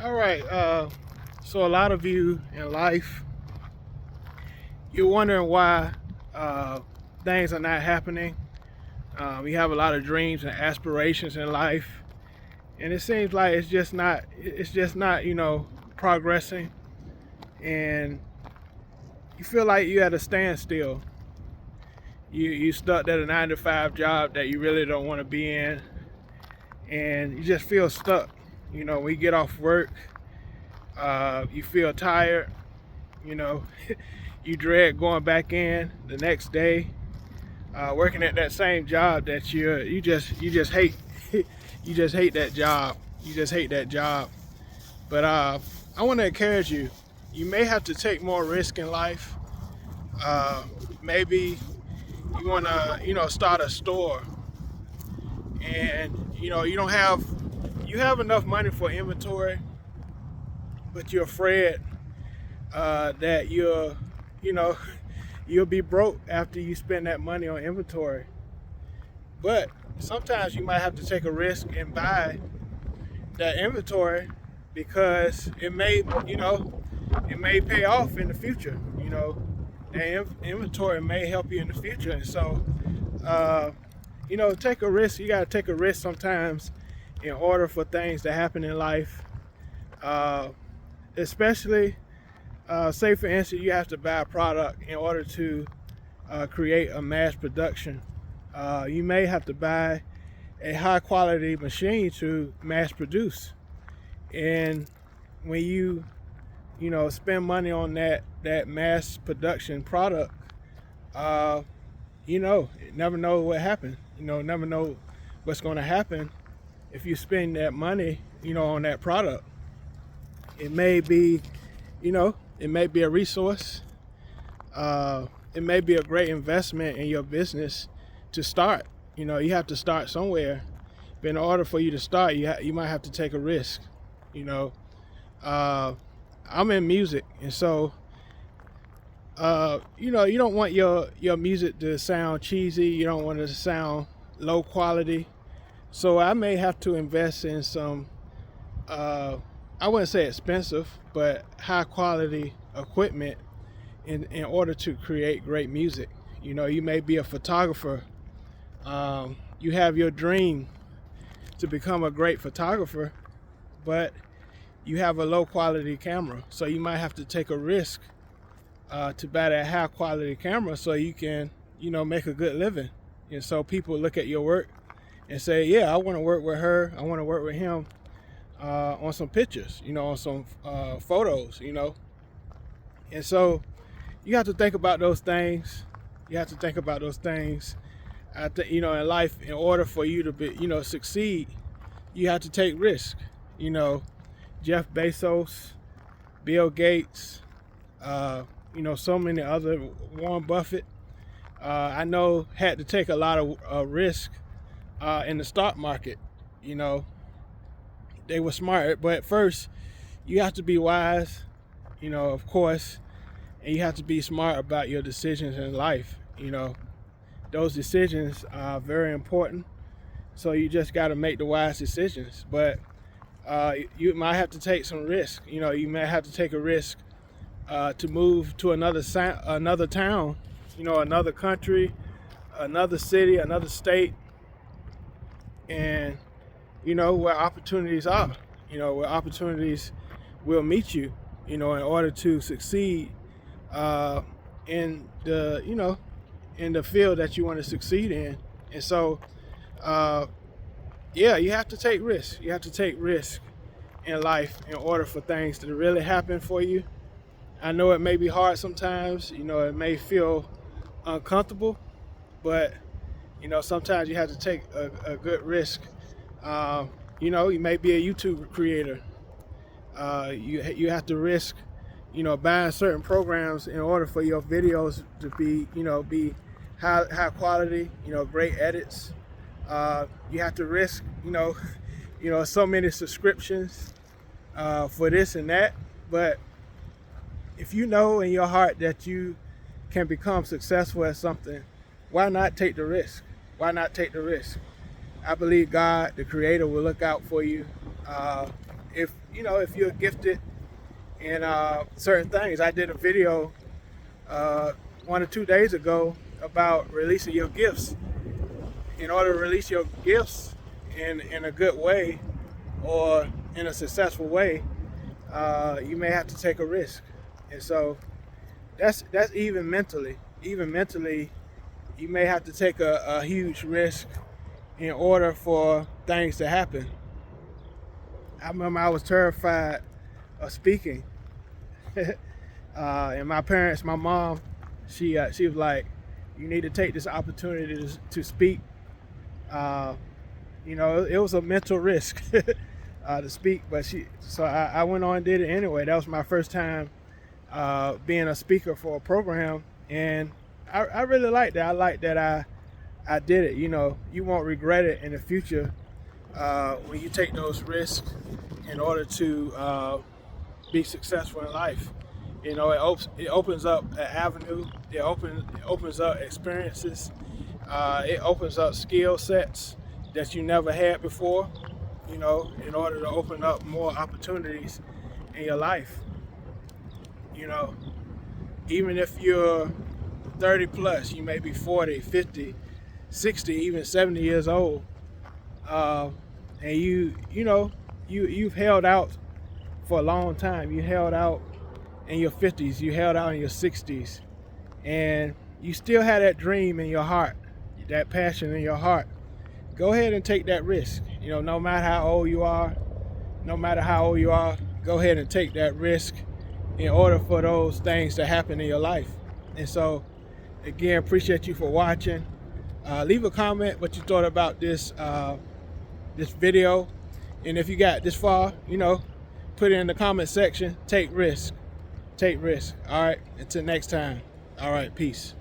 All right. So a lot of you in life, you're wondering why uh, things are not happening. We have a lot of dreams and aspirations in life, and it seems like it's just not. It's just not, progressing, and you feel like you at a standstill. You stuck at a 9 to 5 job that you really don't want to be in, and you just feel stuck. When you get off work, you feel tired. You know, you dread going back in the next day, working at that same job that you just hate. You just hate that job. You just hate that job. But I want to encourage you. You may have to take more risk in life. Maybe you want to, start a store, and you have enough money for inventory, but you're afraid that you know, you'll be broke after you spend that money on inventory. But sometimes you might have to take a risk and buy that inventory because it may pay off in the future. That inventory may help you in the future. And so, take a risk. You got to take a risk sometimes in order for things to happen in life. Uh, Especially, say for instance, you have to buy a product in order to create a mass production. You may have to buy a high quality machine to mass produce. And when you spend money on that mass production product, you never know what happened. Never know what's going to happen if you spend that money, on that product. It may be, it may be a resource. It may be a great investment in your business to start. You have to start somewhere. But in order for you to start, you might have to take a risk. You know, uh, I'm in music, and so you don't want your music to sound cheesy. You don't want it to sound low quality. So I may have to invest in some. I wouldn't say expensive, but high quality equipment in order to create great music. You may be a photographer. You have your dream to become a great photographer, but you have a low quality camera. So you might have to take a risk to buy that high quality camera so you can, make a good living. And so people look at your work and say, yeah, I want to work with her. I want to work with him on some pictures, on some photos. And so you have to think about those things. You have to think about those things. In life, in order for you to be, succeed, you have to take risk. Jeff Bezos, Bill Gates, so many other, Warren Buffett, I know had to take a lot of risk in the stock market. They were smart, but first you have to be wise, of course, and you have to be smart about your decisions in life. Those decisions are very important. So you just got to make the wise decisions. But you might have to take some risk. You may have to take a risk to move to another town, another country, another city, another state, and where opportunities are. Where opportunities will meet you. In order to succeed in the field that you want to succeed in. And so, you have to take risks. You have to take risks in life in order for things to really happen for you. I know it may be hard sometimes. It may feel uncomfortable, but sometimes you have to take a good risk. You may be a YouTube creator. You have to risk, buying certain programs in order for your videos to be high quality, great edits. You have to risk, so many subscriptions for this and that. But if you know in your heart that you can become successful at something, why not take the risk? Why not take the risk? I believe God, the Creator, will look out for you, if you're gifted in certain things. I did a video 1 or 2 days ago about releasing your gifts. In order to release your gifts in a good way or in a successful way, you may have to take a risk. And so that's even mentally. Even mentally, you may have to take a huge risk in order for things to happen. I remember I was terrified of speaking. And my mom, she was like, you need to take this opportunity to speak. It was a mental risk to speak, but so I went on and did it anyway. That was my first time being a speaker for a program, and I really liked that. I liked that I did it. You won't regret it in the future when you take those risks in order to be successful in life. It opens up an avenue. It opens up experiences. It opens up skill sets that you never had before, in order to open up more opportunities in your life. Even if you're 30 plus, you may be 40, 50, 60, even 70 years old, and you've held out for a long time. You held out in your 50s, you held out in your 60s, and you still had that dream in your heart, that passion in your heart. Go ahead and take that risk. No matter how old you are, go ahead and take that risk in order for those things to happen in your life. And so, again, appreciate you for watching. Leave a comment what you thought about this video, and if you got this far, put it in the comment section. Take risk. All right, until next time. All right, peace.